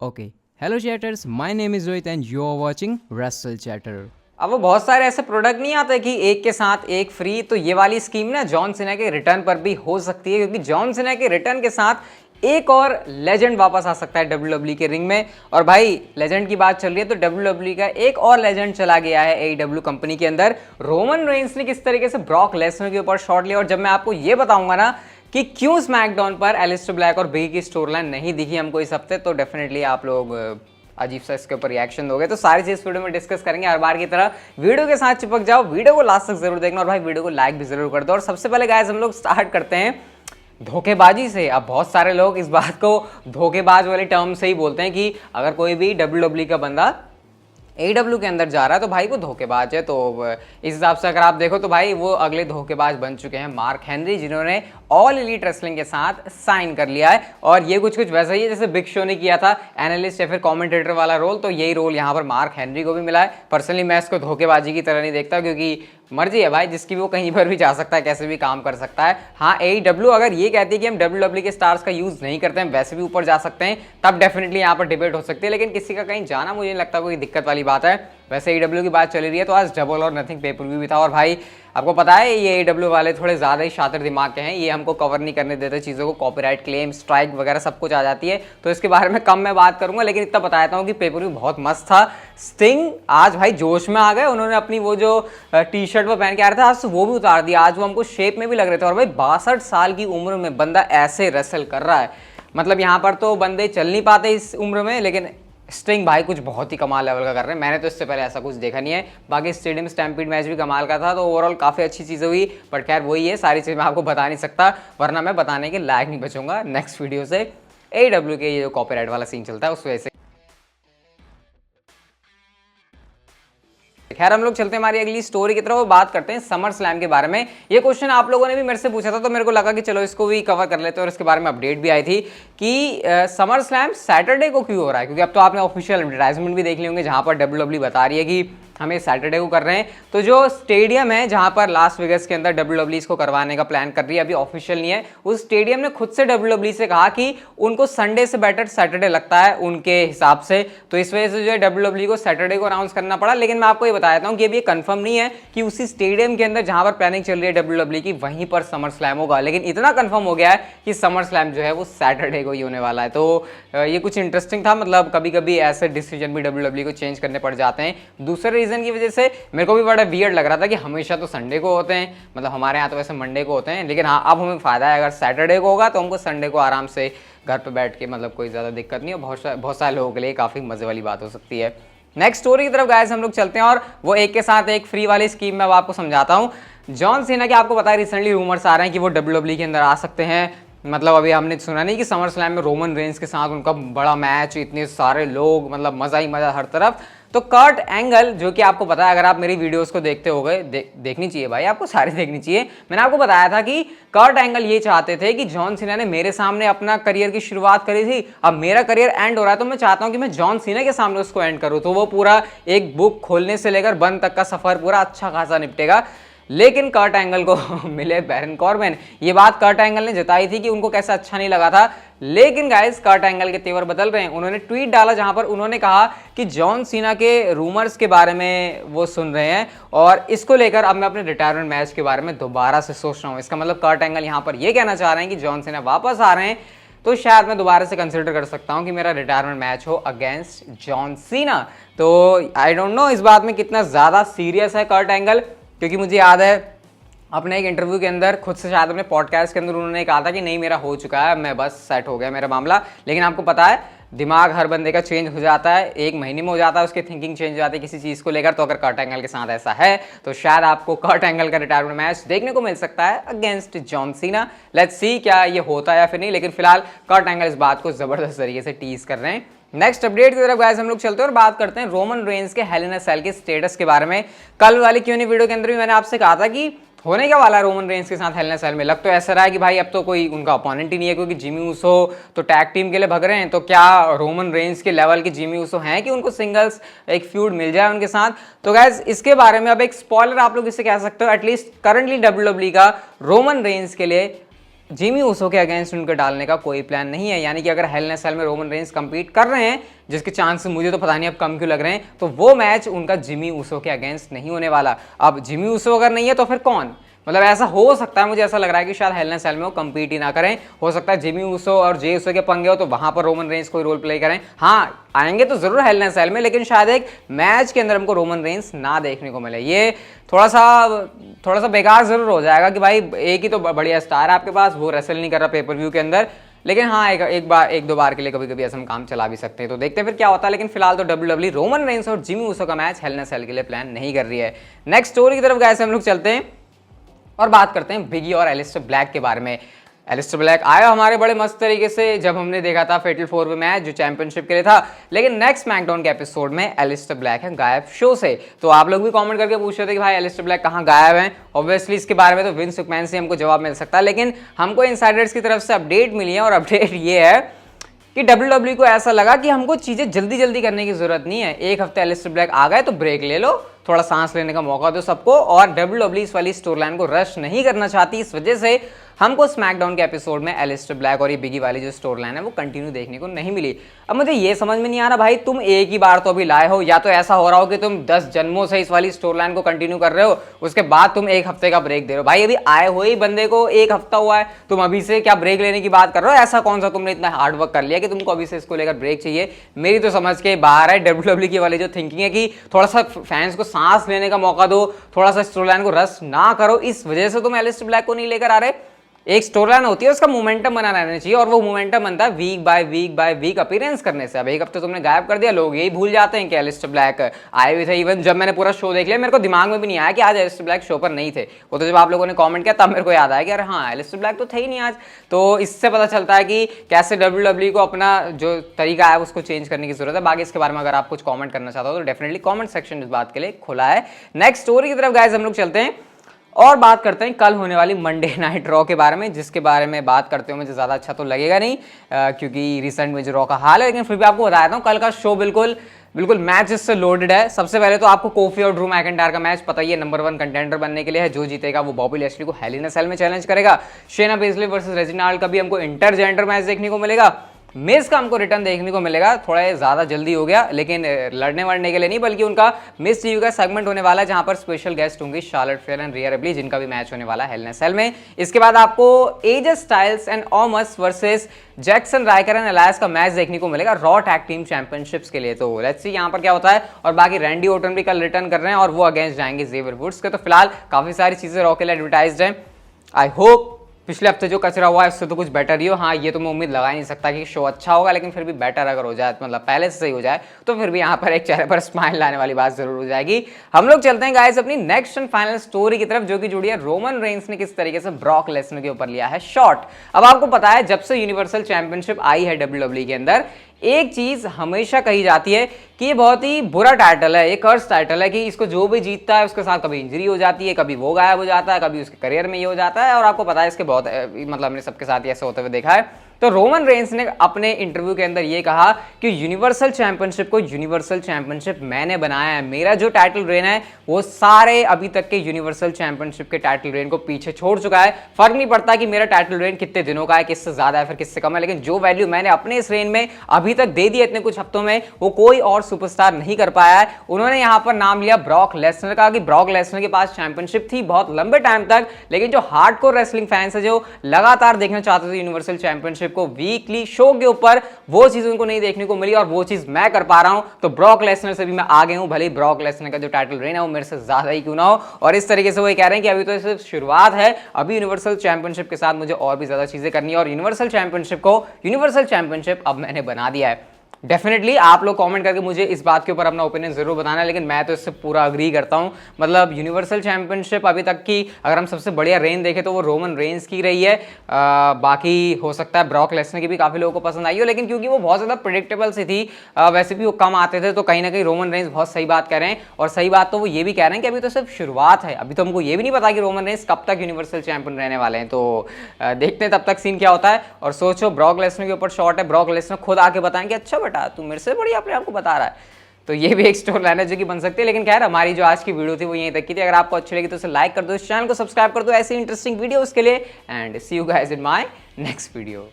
Okay. Hello chatters, my name is Rohit and you are watching Wrestle Chatter. अब वो बहुत सारे ऐसे प्रोडक्ट नहीं आते कि एक के साथ एक फ्री, तो ये वाली स्कीम ना जॉन सीना के रिटर्न पर भी हो सकती है, क्योंकि जॉन सीना के रिटर्न के साथ एक और लेजेंड वापस आ सकता है WWE के रिंग में। और भाई लेजेंड की बात चल रही है तो WWE का एक और लेजेंड चला गया है AEW कंपनी के अंदर। रोमन रेंस ने किस तरीके से ब्रॉक लेसनर के ऊपर शॉट लिया, और जब मैं आपको ये बताऊंगा ना कि क्यों स्मैकडाउन पर एलिस्टर ब्लैक और बिगी की स्टोरी लाइन नहीं दिखी हमको इस हफ्ते, तो डेफिनेटली आप लोग अजीब सा इसके ऊपर रिएक्शन दोगे। तो सारी चीज वीडियो में डिस्कस करेंगे। हर बार की तरह वीडियो के साथ चिपक जाओ, वीडियो को लास्ट तक जरूर देखना, और भाई वीडियो को लाइक भी जरूर कर दो। और सबसे पहले गाइस हम लोग स्टार्ट करते हैं धोखेबाजी से। अब बहुत सारे लोग इस बात को धोखेबाज वाले टर्म से ही बोलते हैं कि अगर कोई भी WWE का बंदा AEW के अंदर जा रहा है तो भाई वो धोखेबाज है। तो इस हिसाब से अगर आप देखो तो भाई वो अगले धोखेबाज बन चुके हैं मार्क हेनरी, जिन्होंने ऑल एलीट रेसलिंग के साथ साइन कर लिया है। और ये कुछ वैसा ही है जैसे बिग शो ने किया था एनालिस्ट या फिर कमेंटेटर वाला रोल, तो यही रोल यहाँ पर मार्क हेनरी को भी मिला है। पर्सनली मैं इसको धोखेबाजी की तरह नहीं देखता, क्योंकि मर्जी है भाई जिसकी, वो कहीं पर भी जा सकता है, कैसे भी काम कर सकता है। हाँ, AEW अगर ये कहती है कि हम WWE के स्टार्स का यूज नहीं करते हैं, वैसे भी ऊपर जा सकते हैं, तब डेफिनेटली यहाँ पर डिबेट हो सकती है। लेकिन किसी का कहीं जाना मुझे नहीं लगता कोई दिक्कत वाली बात है। वैसे AEW की बात चली रही है तो आज डबल और नथिंग पे पर व्यू भी था, और भाई आपको पता है ये AEW वाले थोड़े ज़्यादा ही शातिर दिमाग के हैं, ये हमको कवर नहीं करने देते चीज़ों को, कॉपीराइट क्लेम, स्ट्राइक वगैरह सब कुछ आ जाती है, तो इसके बारे में कम मैं बात करूंगा। लेकिन इतना बता देता हूँ कि पेपर व्यू बहुत मस्त था। स्टिंग आज भाई जोश में आ गए, उन्होंने अपनी वो जो टी शर्ट वो पहन के आ रहा था आज तो वो भी उतार दिया, आज वो हमको शेप में भी लग रहे थे। और भाई 62 साल की उम्र में बंदा ऐसे रेसल कर रहा है, मतलब यहाँ पर तो बंदे चल नहीं पाते इस उम्र में, लेकिन स्टिंग भाई कुछ बहुत ही कमाल लेवल का कर रहे हैं। मैंने तो इससे पहले ऐसा कुछ देखा नहीं है। बाकी स्टेडियम स्टैम्पीड मैच भी कमाल का था, तो ओवरऑल काफ़ी अच्छी चीज़ हुई। बट खैर वही है, सारी चीज़ मैं आपको बता नहीं सकता, वरना मैं बताने के लायक नहीं बचूंगा नेक्स्ट वीडियो से। AEW के ये जो कॉपीराइट वाला सीन चलता है उस वजह से। खैर हम लोग चलते हैं हमारी अगली स्टोरी की तरफ, वो बात करते हैं समर स्लैम के बारे में। ये क्वेश्चन आप लोगों ने भी मेरे से पूछा था, तो मेरे को लगा कि चलो इसको भी कवर कर लेते हैं। और इसके बारे में अपडेट भी आई थी कि समर स्लैम सैटरडे को क्यों हो रहा है, क्योंकि अब तो आपने ऑफिशियल एडवर्टाइजमेंट भी देख ली होंगे जहां पर WWE बता रही है कि हमें सैटरडे को कर रहे हैं। तो जो स्टेडियम है जहां पर लास वेगस के अंदर WWE इसको करवाने का प्लान कर रही है, अभी ऑफिशियल नहीं है, उस स्टेडियम ने खुद से WWE से कहा कि उनको संडे से बेटर सैटरडे लगता है उनके हिसाब से। तो इस वजह से जो है WWE को सैटरडे को अनाउंस करना पड़ा। लेकिन मैं आपको ये बता देता हूं कि अभी ये कंफर्म नहीं है कि उसी स्टेडियम के अंदर जहां पर प्लानिंग चल रही है WWE की, वहीं पर समर स्लैम होगा। लेकिन इतना कंफर्म हो गया है कि समर स्लैम जो है वो सैटरडे को ही होने वाला है। तो ये कुछ इंटरेस्टिंग था, मतलब कभी कभी ऐसे डिसीजन भी WWE को चेंज करने पड़ जाते हैं दूसरे रीजन की वजह से। मेरे को भी बड़ा वियर्ड लग रहा था कि हमेशा तो संडे को होते हैं, मतलब हमारे यहाँ तो वैसे मंडे को होते हैं, लेकिन हाँ अब हमें फायदा है, अगर सैटरडे को होगा तो हमको संडे को आराम से घर पे बैठ के, मतलब कोई ज़्यादा दिक्कत नहीं है, बहुत सारे लोगों के लिए काफ़ी मजे वाली बात हो सकती है। नेक्स्ट स्टोरी की तरफ गाइस हम लोग चलते हैं, और वो एक के साथ एक फ्री वाली स्कीम में अब आपको समझाता हूँ। जॉन सीना के आपको पता है रिसेंटली रूमर्स आ रहे हैं कि वो WWE के अंदर आ सकते हैं। मतलब अभी हमने सुना नहीं कि समर स्लैम में रोमन रेंस के साथ उनका बड़ा मैच, इतने सारे लोग, मतलब मज़ा ही मज़ा हर तरफ। तो कर्ट एंगल, जो कि आपको पता है अगर आप मेरी वीडियोस को देखते हो गए, देखनी चाहिए भाई, आपको सारी देखनी चाहिए। मैंने आपको बताया था कि कर्ट एंगल ये चाहते थे कि जॉन सीना ने मेरे सामने अपना करियर की शुरुआत करी थी, अब मेरा करियर एंड हो रहा है, तो मैं चाहता हूं कि मैं जॉन सीना के सामने उसको एंड करूं। तो वो पूरा एक बुक खोलने से लेकर बंद तक का सफर पूरा अच्छा खासा निपटेगा। लेकिन कर्ट एंगल को मिले बैरन कॉर्बिन। ये बात कर्ट एंगल ने जताई थी कि उनको कैसा अच्छा नहीं लगा था, लेकिन गाइस कर्ट एंगल के तेवर बदल रहे हैं। उन्होंने ट्वीट डाला जहां पर उन्होंने कहा कि जॉन सीना के रूमर्स के बारे में वो सुन रहे हैं, और इसको लेकर अब मैं अपने रिटायरमेंट मैच के बारे में दोबारा से सोच रहा हूं। इसका मतलब कर्ट एंगल यहां पर ये कहना चाह रहे हैं कि जॉन सीना वापस आ रहे हैं, तो शायद मैं दोबारा से कंसिडर कर सकता हूं कि मेरा रिटायरमेंट मैच हो अगेंस्ट जॉन सीना। तो आई डोंट नो इस बात में कितना ज़्यादा सीरियस है कर्ट एंगल, क्योंकि मुझे याद है अपने एक इंटरव्यू के अंदर खुद से, शायद अपने पॉडकास्ट के अंदर उन्होंने कहा था कि नहीं मेरा हो चुका है, मैं बस सेट हो गया मेरा मामला। लेकिन आपको पता है दिमाग हर बंदे का चेंज हो जाता है, एक महीने में हो जाता है, उसकी थिंकिंग चेंज हो जाती है किसी चीज़ को लेकर। तो अगर कर्ट एंगल के साथ ऐसा है तो शायद आपको कर्ट एंगल का रिटायरमेंट मैच देखने को मिल सकता है against John Cena. Let's see क्या ये होता है या फिर नहीं, लेकिन फिलहाल कर्ट एंगल इस बात को जबरदस्त तरीके से टीज कर रहे हैं। नेक्स्ट अपडेट की तरफ गाइस हम लोग चलते हैं और बात करते हैं रोमन रेंस के हेल इन अ सेल के स्टेटस के बारे में। कल वाली क्यों वीडियो के अंदर भी मैंने आपसे कहा था कि होने क्या वाला है रोमन रेंस के साथ हेल इन अ सेल में। लग तो ऐसा रहा है कि भाई अब तो कोई उनका अपोनेंट ही नहीं है, क्योंकि जिमी ऊसो तो टैग टीम के लिए भग रहे हैं। तो क्या रोमन रेंस के लेवल के जिमी ऊसो हैं कि उनको सिंगल्स एक फ्यूड मिल जाए उनके साथ। तो गाइस इसके बारे में अब एक स्पॉइलर आप लोग इसे कह सकते हो, एटलीस्ट करंटली WWE का रोमन रेंस के लिए जिमी ऊसो के अगेंस्ट उनके डालने का कोई प्लान नहीं है। यानी कि अगर हेल इन अ सेल में रोमन रेंस कंपीट कर रहे हैं, जिसके चांस मुझे तो पता नहीं अब कम क्यों लग रहे हैं, तो वो मैच उनका जिमी ऊसो के अगेंस्ट नहीं होने वाला। अब जिमी ऊसो अगर नहीं है तो फिर कौन? मतलब ऐसा हो सकता है, मुझे ऐसा लग रहा है कि शायद हेल इन अ सेल में वो कंपीट ही ना करें। हो सकता है जिमी ऊसो और जे ऊसो के पंगे हो तो वहां पर रोमन रेंस कोई रोल प्ले करें। हाँ, आएंगे तो जरूर हेल इन अ सेल में, लेकिन शायद एक मैच के अंदर हमको रोमन रेंस ना देखने को मिले। ये थोड़ा सा बेकार जरूर हो जाएगा कि भाई एक ही तो बढ़िया स्टार है आपके पास, वो रेसल नहीं कर रहा पेपर व्यू के अंदर। लेकिन हाँ, एक दो बार के लिए कभी कभी ऐसा हम काम चला भी सकते हैं, तो देखते हैं फिर क्या होता है। लेकिन फिलहाल तो WWE रोमन रेंस और जिमी ऊसो का मैच हेल इन अ सेल के लिए प्लान नहीं कर रही है। नेक्स्ट स्टोरी की तरफ गए हम लोग चलते हैं और बात करते हैं बिगी और एलिस्टर ब्लैक के बारे में। एलिस्टर ब्लैक आया हमारे बड़े मस्त तरीके से जब हमने देखा था फेटल 4 में मैच जो चैंपियनशिप के लिए था, लेकिन नेक्स्ट स्मैकडाउन के एपिसोड में एलिस्टर ब्लैक है गायब शो से। तो आप लोग भी कमेंट करके पूछ रहे थे कि भाई एलिस्टर ब्लैक कहाँ गायब हैं। ऑब्वियसली इसके बारे में तो विंस मैकमैन से हमको जवाब मिल सकता है, लेकिन हमको इनसाइडर्स की तरफ से अपडेट मिली है और अपडेट ये है कि WWE को ऐसा लगा कि हमको चीजें जल्दी जल्दी करने की जरूरत नहीं है। एक हफ्ते एलिस्टर ब्लैक आ गए तो ब्रेक ले लो, थोड़ा सांस लेने का मौका दो सबको। और WWE इस वाली स्टोरी लाइन को रश नहीं करना चाहती, इस वजह से हमको स्मैकडाउन के एपिसोड में एलिस्टर ब्लैक और ये बिगी वाली जो स्टोरी लाइन है वो कंटिन्यू देखने को नहीं मिली। अब मुझे ये समझ में नहीं आ रहा भाई, तुम एक ही बार तो अभी लाए हो, या तो ऐसा हो रहा हो कि तुम 10 जन्मों से इस वाली स्टोरी लाइन को कंटिन्यू कर रहे हो, उसके बाद तुम एक हफ्ते का ब्रेक दे रहे हो। भाई अभी आए हुए ही बंदे को एक हफ्ता हुआ है, तुम अभी से क्या ब्रेक लेने की बात कर रहे हो? ऐसा कौन सा तुमने इतना हार्ड वर्क कर लिया कि तुमको अभी से इसको लेकर ब्रेक चाहिए? मेरी तो समझ के बाहर है WWE की वाली जो थिंकिंग है कि थोड़ा सा फैंस को सांस लेने का मौका दो, थोड़ा सा स्टोरी लाइन को रस ना करो, इस वजह से तुम एलिस्टर ब्लैक को नहीं लेकर आ रहे। एक स्टोरी लाइन होती है, उसका मोमेंटम बना रहना चाहिए, और वो मोमेंटम बनता है वीक बाय वीक अपीयरेंस करने से। अब एक हफ्ते तुमने गायब कर दिया, लोग यही भूल जाते हैं कि एलिस्टर ब्लैक आए हुए थे। इवन जब मैंने पूरा शो देख लिया, मेरे को दिमाग में भी नहीं आया कि आज एलिस्टर ब्लैक शो पर नहीं थे। वो तो जब आप लोगों ने कमेंट किया तब मेरे को याद आया कि अरे हाँ, एलिस्टर ब्लैक तो थे ही नहीं आज। तो इससे पता चलता है कि कैसे WWE को अपना जो तरीका है उसको चेंज करने की जरूरत है। बाकी इसके बारे में अगर आप कुछ कॉमेंट करना चाहते हो तो डेफिनेटली कॉमेंट सेक्शन इस बात के लिए खुला है। नेक्स्ट स्टोरी की तरफ गाइस हम लोग चलते हैं और बात करते हैं कल होने वाली मंडे नाइट रॉ के बारे में, जिसके बारे में बात करते हुए मुझे ज़्यादा अच्छा तो लगेगा नहीं क्योंकि रिसेंट में जो रॉ का हाल है, लेकिन फिर भी आपको बता देता हूँ कल का शो बिल्कुल मैचेस से लोडेड है। सबसे पहले तो आपको कोफी और ड्रू मैकिंटायर का मैच पता ही है, नंबर 1 कंटेंडर बनने के लिए है। जो जीतेगा वो बॉबी लैशली को हेल इन अ सेल में चैलेंज करेगा। शेना बेजले वर्सेस रेजिनाल्ड का भी हमको इंटरजेंडर मैच देखने को मिलेगा। मिज का हमको रिटर्न देखने को मिलेगा, थोड़ा ज़्यादा जल्दी हो गया, लेकिन लड़ने वड़ने के लिए नहीं, बल्कि उनका मिस टीवी का सेगमेंट होने वाला है जहां पर स्पेशल गेस्ट होंगी Charlotte Flair and Riya replay, जिनका भी मैच होने वाला है हेल इन अ सेल में। इसके बाद आपको AJ Styles and Omos versus Jackson Ryker and Elias का मैच देखने को मिलेगा रॉ टैग टीम चैंपियनशिप्स के लिए। तो लेट्स सी यहाँ पर क्या होता है। और बाकी रैंडी ओटन भी कल रिटर्न कर रहे हैं और वो अगेंस्ट जाएंगे जेवियर वुड्स के। तो फिलहाल काफी सारी चीजें रॉ के लिए एडवर्टाइज्ड हैं। आई होप पिछले हफ्ते जो कचरा हुआ है उससे तो कुछ बेटर ही हो। हाँ, ये तो मैं उम्मीद लगा ही नहीं सकता कि शो अच्छा होगा, लेकिन फिर भी बेटर अगर हो जाए, मतलब पहले से सही हो जाए, तो फिर भी यहाँ पर एक चेहरे पर स्माइल लाने वाली बात जरूर हो जाएगी। हम लोग चलते हैं गाइस अपनी नेक्स्ट एंड फाइनल स्टोरी की तरफ, जो कि जुड़ी है रोमन रेंस ने किस तरीके से ब्रॉक लेसनर के ऊपर लिया है शॉट। अब आपको पता है जब से यूनिवर्सल चैंपियनशिप आई है WWE के अंदर, एक चीज हमेशा कही जाती है कि ये बहुत ही बुरा टाइटल है, ये कर्स टाइटल है कि इसको जो भी जीतता है उसके साथ कभी इंजरी हो जाती है, कभी वो गायब हो जाता है, कभी उसके करियर में ये हो जाता है। और आपको पता है इसके बहुत मतलब हमने सबके साथ ऐसे होते हुए देखा है। तो रोमन रेंस ने अपने इंटरव्यू के अंदर ये कहा कि यूनिवर्सल चैंपियनशिप को यूनिवर्सल चैंपियनशिप मैंने बनाया है, मेरा जो टाइटल रेन है वो सारे अभी तक के यूनिवर्सल चैंपियनशिप के टाइटल रेन को पीछे छोड़ चुका है। फर्क नहीं पड़ता कि मेरा टाइटल रेन कितने दिनों का है, किससे ज्यादा है फिर किससे कम है, लेकिन जो वैल्यू मैंने अपने इस रेन में अभी तक दे दी इतने कुछ हफ्तों में, वो कोई और सुपरस्टार नहीं कर पाया है। उन्होंने यहां पर नाम लिया ब्रॉक लेसनर का, कि ब्रॉक लेसनर के पास चैंपियनशिप थी बहुत लंबे टाइम तक, लेकिन जो हार्डकोर रेसलिंग फैंस है जो लगातार देखना चाहते थे यूनिवर्सल चैंपियनशिप को वीकली शो के ऊपर, वो चीज उनको नहीं देखने को मिली और वो चीज मैं कर पा रहा हूं। तो ब्रॉक लेसनर से भी मैं आगे हूं, भले ही ब्रॉक लेसनर का जो टाइटल रेन है वो मेरे से ज्यादा ही क्यों ना हो। और इस तरीके से वो ये कह रहे हैं कि अभी तो सिर्फ शुरुआत है, अभी यूनिवर्सल चैंपियनशिप के साथ मुझे और भी ज्यादा चीजें करनी है और यूनिवर्सल चैंपियनशिप को यूनिवर्सल चैंपियनशिप अब मैंने बना दिया है। डेफिनेटली आप लोग कमेंट करके मुझे इस बात के ऊपर अपना ओपिनियन जरूर बताना है, लेकिन मैं तो इससे पूरा अग्री करता हूं। मतलब यूनिवर्सल चैंपियनशिप अभी तक की अगर हम सबसे बढ़िया रेन देखें तो वो रोमन रेंस की रही है। बाकी हो सकता है ब्रॉक लेसनर की भी काफी लोगों को पसंद आई हो, लेकिन क्योंकि वो बहुत ज्यादा प्रेडिक्टेबल सी थी, वैसे भी वो कम आते थे, तो कहीं ना कहीं रोमन रेंस बहुत सही बात कह रहे हैं। और सही बात तो वो ये भी कह रहे हैं कि अभी तो सिर्फ शुरुआत है, अभी तो हमको ये भी नहीं पता कि रोमन रेंस कब तक यूनिवर्सल चैंपियन रहने वाले हैं। तो देखते हैं तब तक सीन क्या होता है। और सोचो ब्रॉक लेसनर के ऊपर शॉट है, ब्रॉक लेसनर खुद आके बताएं कि अच्छा बेटा तू मेरे से अपने आप को बता रहा है। तो ये भी एक स्टोरी लाइन है जो कि बन सकती है। लेकिन खैर हमारी जो आज की वीडियो थी वो यहीं तक की थी। अगर आपको अच्छी लगी तो उसे लाइक कर दो, इस चैनल को सब्सक्राइब कर दो ऐसी इंटरेस्टिंग वीडियोस के लिए। And see you guys in my next video.